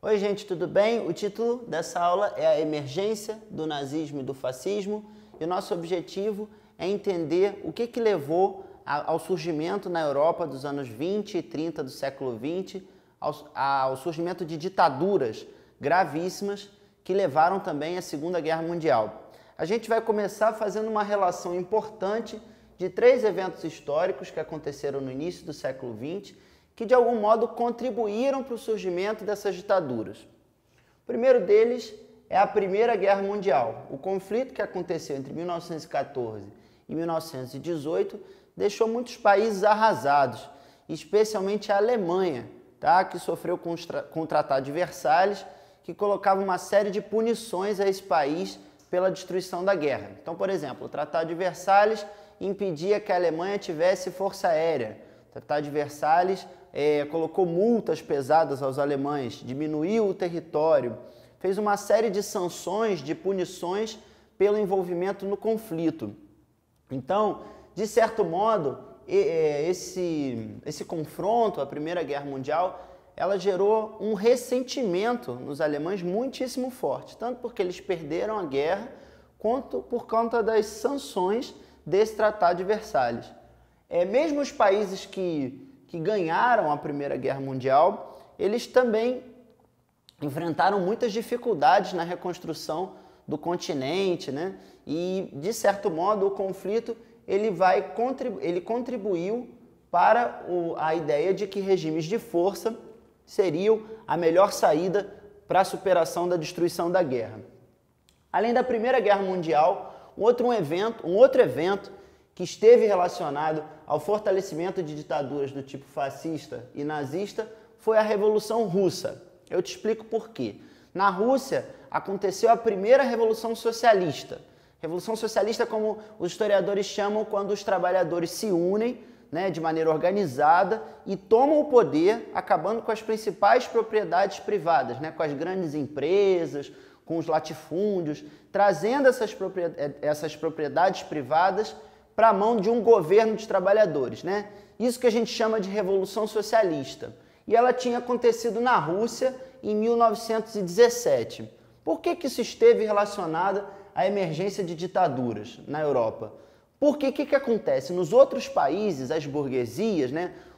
Oi gente, tudo bem? O título dessa aula é a emergência do nazismo e do fascismo e o nosso objetivo é entender o que levou ao surgimento na Europa dos anos 20 e 30 do século XX, ao surgimento de ditaduras gravíssimas que levaram também à Segunda Guerra Mundial. A gente vai começar fazendo uma relação importante de três eventos históricos que aconteceram no início do século XX, que de algum modo contribuíram para o surgimento dessas ditaduras. O primeiro deles é a Primeira Guerra Mundial. O conflito que aconteceu entre 1914 e 1918 deixou muitos países arrasados, especialmente a Alemanha, que sofreu com o Tratado de Versalhes, que colocava uma série de punições a esse país pela destruição da guerra. Então, por exemplo, o Tratado de Versalhes impedia que a Alemanha tivesse força aérea. O Tratado de Versalhes colocou multas pesadas aos alemães, diminuiu o território, fez uma série de sanções, de punições pelo envolvimento no conflito. Então, de certo modo, esse confronto, a Primeira Guerra Mundial, ela gerou um ressentimento nos alemães muitíssimo forte, tanto porque eles perderam a guerra, quanto por conta das sanções desse Tratado de Versalhes. Mesmo os países que ganharam a Primeira Guerra Mundial, eles também enfrentaram muitas dificuldades na reconstrução do continente, né? E, de certo modo, o conflito ele contribuiu para a ideia de que regimes de força seriam a melhor saída para a superação da destruição da guerra. Além da Primeira Guerra Mundial, um outro evento que esteve relacionado ao fortalecimento de ditaduras do tipo fascista e nazista foi a Revolução Russa. Eu te explico por quê. Na Rússia aconteceu a primeira Revolução Socialista. Revolução Socialista, como os historiadores chamam, quando os trabalhadores se unem, de maneira organizada e tomam o poder, acabando com as principais propriedades privadas, com as grandes empresas, com os latifúndios, trazendo essas propriedades privadas para a mão de um governo de trabalhadores. Isso que a gente chama de Revolução Socialista. E ela tinha acontecido na Rússia em 1917. Por que isso esteve relacionado à emergência de ditaduras na Europa? Porque o que acontece? Nos outros países, as burguesias,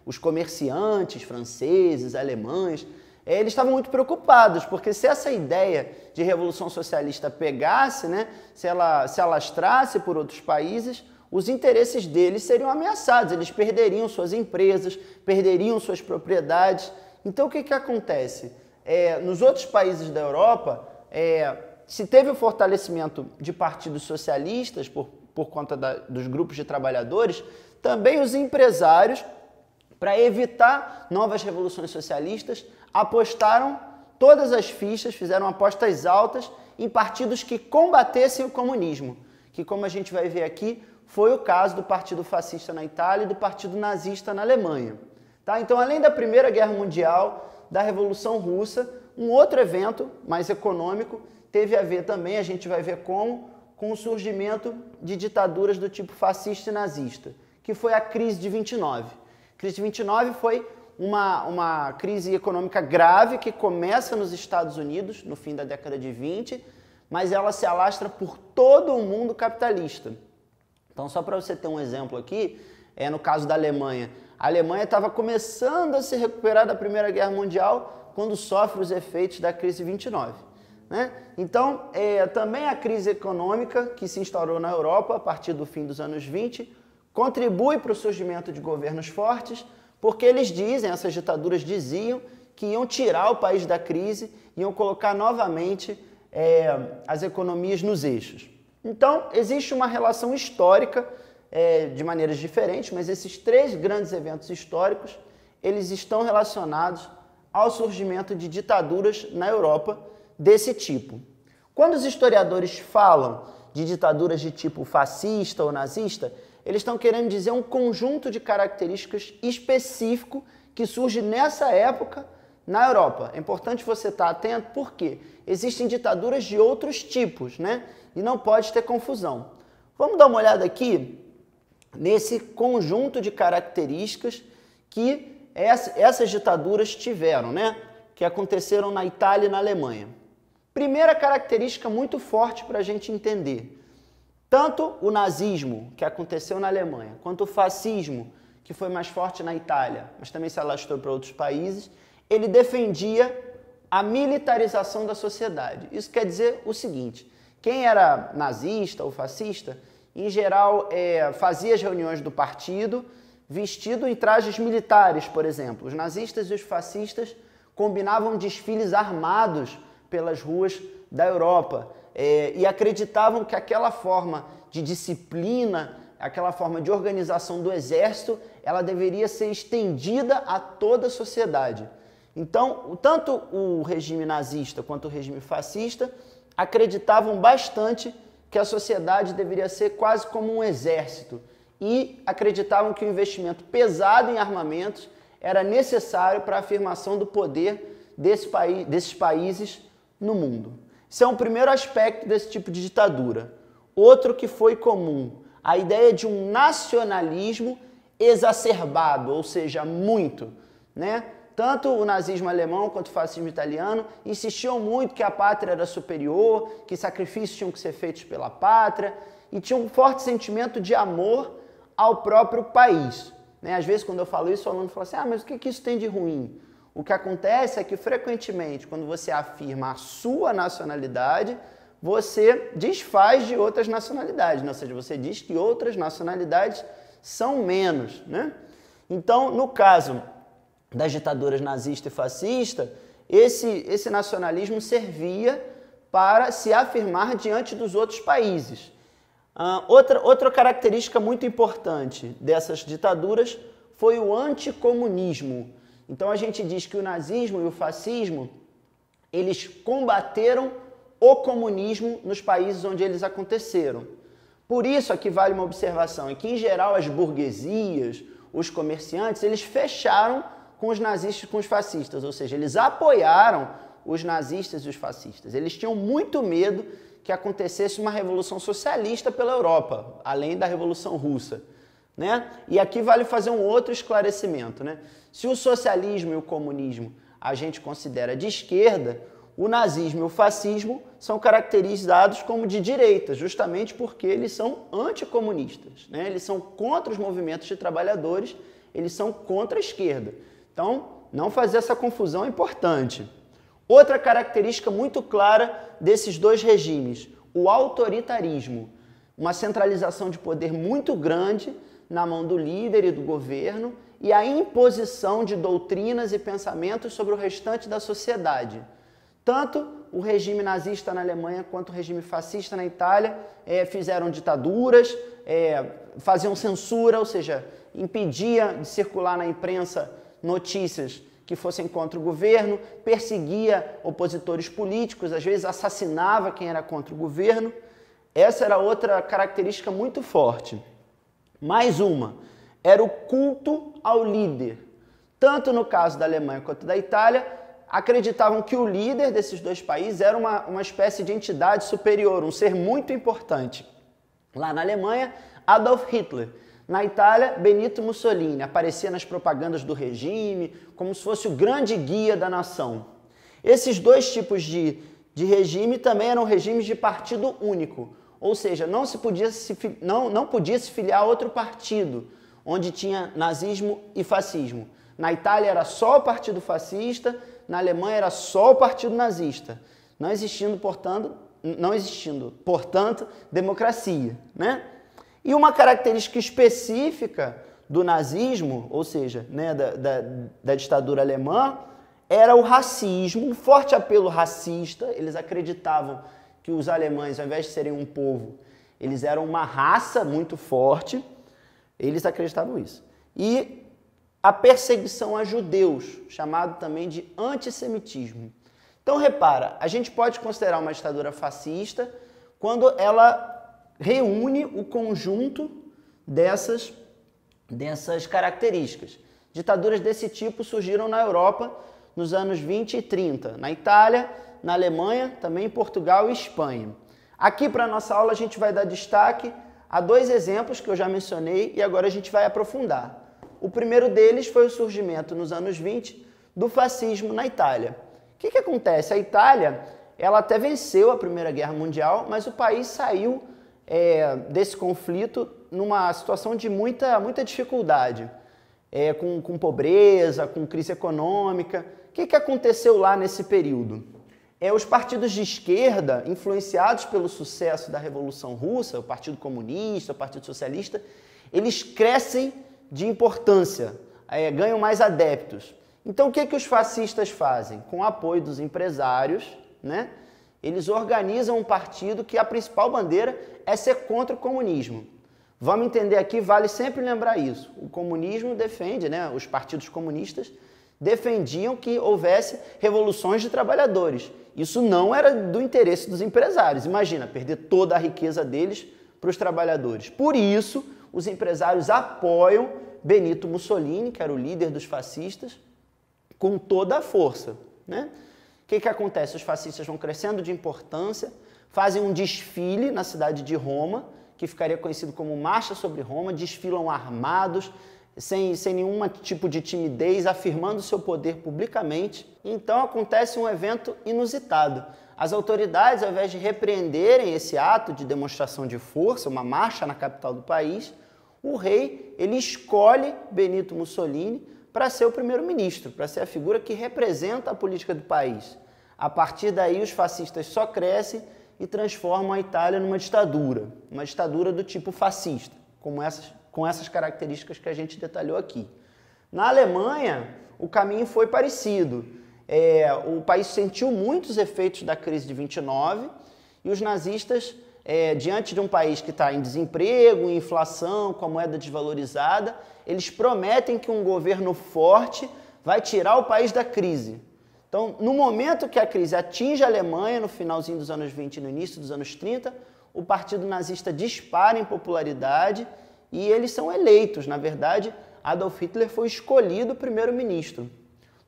os comerciantes franceses, alemães, eles estavam muito preocupados, porque se essa ideia de Revolução Socialista pegasse, se ela se alastrasse por outros países, os interesses deles seriam ameaçados, eles perderiam suas empresas, perderiam suas propriedades. Então, o que acontece? Nos outros países da Europa, se teve o fortalecimento de partidos socialistas por conta dos grupos de trabalhadores, também os empresários, para evitar novas revoluções socialistas, apostaram todas as fichas, fizeram apostas altas em partidos que combatessem o comunismo, que, como a gente vai ver aqui, foi o caso do Partido Fascista na Itália e do Partido Nazista na Alemanha. Então, além da Primeira Guerra Mundial, da Revolução Russa, um outro evento mais econômico teve a ver também, a gente vai ver como, com o surgimento de ditaduras do tipo fascista e nazista, que foi a crise de 29. A crise de 29 foi uma crise econômica grave que começa nos Estados Unidos, no fim da década de 20, mas ela se alastra por todo o mundo capitalista. Então, só para você ter um exemplo aqui, no caso da Alemanha, a Alemanha estava começando a se recuperar da Primeira Guerra Mundial quando sofre os efeitos da crise de 29. Então, também a crise econômica que se instaurou na Europa a partir do fim dos anos 20 contribui para o surgimento de governos fortes, porque essas ditaduras diziam que iam tirar o país da crise, iam colocar novamente as economias nos eixos. Então, existe uma relação histórica de maneiras diferentes, mas esses três grandes eventos históricos, eles estão relacionados ao surgimento de ditaduras na Europa desse tipo. Quando os historiadores falam de ditaduras de tipo fascista ou nazista, eles estão querendo dizer um conjunto de características específico que surge nessa época na Europa. É importante você estar atento porque existem ditaduras de outros tipos, e não pode ter confusão. Vamos dar uma olhada aqui nesse conjunto de características que essas ditaduras tiveram, que aconteceram na Itália e na Alemanha. Primeira característica muito forte para a gente entender. Tanto o nazismo, que aconteceu na Alemanha, quanto o fascismo, que foi mais forte na Itália, mas também se alastrou para outros países, ele defendia a militarização da sociedade. Isso quer dizer o seguinte, quem era nazista ou fascista, em geral, fazia as reuniões do partido vestido em trajes militares, por exemplo. Os nazistas e os fascistas combinavam desfiles armados pelas ruas da Europa e acreditavam que aquela forma de disciplina, aquela forma de organização do exército, ela deveria ser estendida a toda a sociedade. Então, tanto o regime nazista quanto o regime fascista acreditavam bastante que a sociedade deveria ser quase como um exército e acreditavam que o investimento pesado em armamentos era necessário para a afirmação do poder desses países no mundo. Esse é um primeiro aspecto desse tipo de ditadura. Outro que foi comum, a ideia de um nacionalismo exacerbado, ou seja, muito, né? Tanto o nazismo alemão quanto o fascismo italiano insistiam muito que a pátria era superior, que sacrifícios tinham que ser feitos pela pátria e tinha um forte sentimento de amor ao próprio país. Né? Às vezes, quando eu falo isso, o aluno fala assim, mas o que isso tem de ruim? O que acontece é que, frequentemente, quando você afirma a sua nacionalidade, você desfaz de outras nacionalidades, né? Ou seja, você diz que outras nacionalidades são menos. Né? Então, no caso das ditaduras nazista e fascista, esse nacionalismo servia para se afirmar diante dos outros países. Outra característica muito importante dessas ditaduras foi o anticomunismo. Então a gente diz que o nazismo e o fascismo, eles combateram o comunismo nos países onde eles aconteceram. Por isso, aqui vale uma observação, é que em geral as burguesias, os comerciantes, eles fecharam com os nazistas e com os fascistas, ou seja, eles apoiaram os nazistas e os fascistas. Eles tinham muito medo que acontecesse uma revolução socialista pela Europa, além da Revolução Russa. Né? E aqui vale fazer um outro esclarecimento. Né? Se o socialismo e o comunismo a gente considera de esquerda, o nazismo e o fascismo são caracterizados como de direita, justamente porque eles são anticomunistas. Né? Eles são contra os movimentos de trabalhadores, eles são contra a esquerda. Então, não fazer essa confusão é importante. Outra característica muito clara desses dois regimes, o autoritarismo, uma centralização de poder muito grande na mão do líder e do governo e a imposição de doutrinas e pensamentos sobre o restante da sociedade. Tanto o regime nazista na Alemanha quanto o regime fascista na Itália fizeram ditaduras, faziam censura, ou seja, impedia de circular na imprensa notícias que fossem contra o governo, perseguia opositores políticos, às vezes assassinava quem era contra o governo. Essa era outra característica muito forte. Mais uma, era o culto ao líder. Tanto no caso da Alemanha quanto da Itália, acreditavam que o líder desses dois países era uma espécie de entidade superior, um ser muito importante. Lá na Alemanha, Adolf Hitler. Na Itália, Benito Mussolini aparecia nas propagandas do regime como se fosse o grande guia da nação. Esses dois tipos de regime também eram regimes de partido único, ou seja, não podia se filiar a outro partido, onde tinha nazismo e fascismo. Na Itália era só o partido fascista, na Alemanha era só o partido nazista, não existindo, portanto, democracia, né? E uma característica específica do nazismo, ou seja, né, da ditadura alemã, era o racismo, um forte apelo racista. Eles acreditavam que os alemães, ao invés de serem um povo, eles eram uma raça muito forte. Eles acreditavam isso. E a perseguição a judeus, chamado também de antissemitismo. Então, repara, a gente pode considerar uma ditadura fascista quando ela reúne o conjunto dessas características. Ditaduras desse tipo surgiram na Europa nos anos 20 e 30, na Itália, na Alemanha, também em Portugal e Espanha. Aqui para a nossa aula a gente vai dar destaque a dois exemplos que eu já mencionei e agora a gente vai aprofundar. O primeiro deles foi o surgimento nos anos 20 do fascismo na Itália. que acontece? A Itália, ela até venceu a Primeira Guerra Mundial, mas o país saiu desse conflito numa situação de muita dificuldade, com pobreza, com crise econômica. O que aconteceu lá nesse período? Os partidos de esquerda, influenciados pelo sucesso da Revolução Russa, o Partido Comunista, o Partido Socialista, eles crescem de importância, ganham mais adeptos. Então o que os fascistas fazem? Com o apoio dos empresários, né, eles organizam um partido que a principal bandeira é ser contra o comunismo. Vamos entender aqui, vale sempre lembrar isso. O comunismo defende, né, os partidos comunistas defendiam que houvesse revoluções de trabalhadores. Isso não era do interesse dos empresários. Imagina, perder toda a riqueza deles para os trabalhadores. Por isso, os empresários apoiam Benito Mussolini, que era o líder dos fascistas, com toda a força, né? O que acontece? Os fascistas vão crescendo de importância, fazem um desfile na cidade de Roma, que ficaria conhecido como Marcha sobre Roma, desfilam armados, sem nenhum tipo de timidez, afirmando seu poder publicamente. Então acontece um evento inusitado. As autoridades, ao invés de repreenderem esse ato de demonstração de força, uma marcha na capital do país, o rei ele escolhe Benito Mussolini para ser o primeiro-ministro, para ser a figura que representa a política do país. A partir daí, os fascistas só crescem e transformam a Itália numa ditadura do tipo fascista, com essas características que a gente detalhou aqui. Na Alemanha, o caminho foi parecido. O país sentiu muitos efeitos da crise de 29 e os nazistas, diante de um país que está em desemprego, em inflação, com a moeda desvalorizada, eles prometem que um governo forte vai tirar o país da crise. Então, no momento que a crise atinge a Alemanha, no finalzinho dos anos 20 e no início dos anos 30, o partido nazista dispara em popularidade e eles são eleitos. Na verdade, Adolf Hitler foi escolhido primeiro-ministro.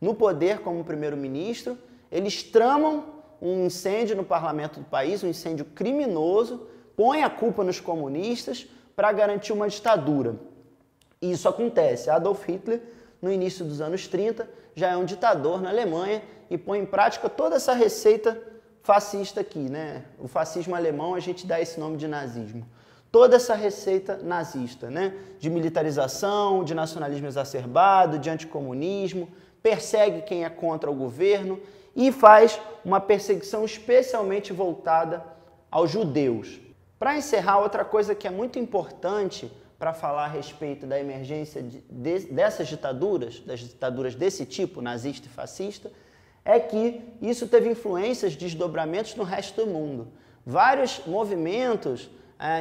No poder como primeiro-ministro, eles tramam um incêndio no parlamento do país, um incêndio criminoso, põem a culpa nos comunistas para garantir uma ditadura. E isso acontece. Adolf Hitler, no início dos anos 30, já é um ditador na Alemanha e põe em prática toda essa receita fascista aqui, né? O fascismo alemão, a gente dá esse nome de nazismo. Toda essa receita nazista, né? De militarização, de nacionalismo exacerbado, de anticomunismo, persegue quem é contra o governo e faz uma perseguição especialmente voltada aos judeus. Para encerrar, outra coisa que é muito importante para falar a respeito da emergência dessas ditaduras, das ditaduras desse tipo, nazista e fascista, é que isso teve influências, desdobramentos no resto do mundo. Vários movimentos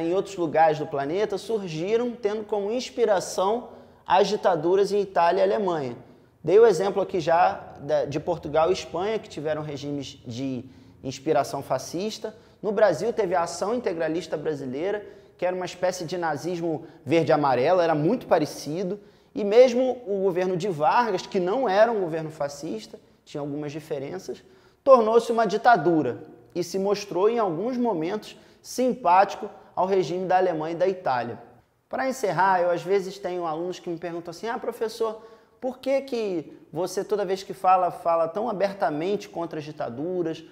em outros lugares do planeta surgiram tendo como inspiração as ditaduras em Itália e Alemanha. Dei o exemplo aqui já de Portugal e Espanha, que tiveram regimes de inspiração fascista. No Brasil teve a Ação Integralista Brasileira, que era uma espécie de nazismo verde-amarelo, era muito parecido. E mesmo o governo de Vargas, que não era um governo fascista, tinha algumas diferenças, tornou-se uma ditadura e se mostrou em alguns momentos simpático ao regime da Alemanha e da Itália. Para encerrar, eu às vezes tenho alunos que me perguntam assim, professor, por que você toda vez que fala tão abertamente contra as ditaduras,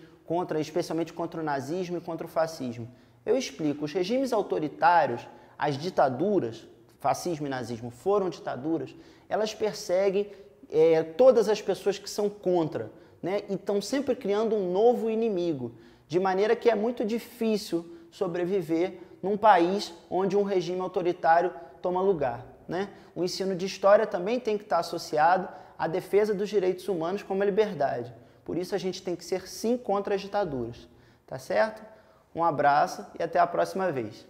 especialmente contra o nazismo e contra o fascismo? Eu explico, os regimes autoritários, as ditaduras, fascismo e nazismo foram ditaduras, elas perseguem todas as pessoas que são contra, né? E estão sempre criando um novo inimigo, de maneira que é muito difícil sobreviver num país onde um regime autoritário toma lugar, né? O ensino de história também tem que estar associado à defesa dos direitos humanos como a liberdade. Por isso a gente tem que ser sim contra as ditaduras, tá certo? Um abraço e até a próxima vez.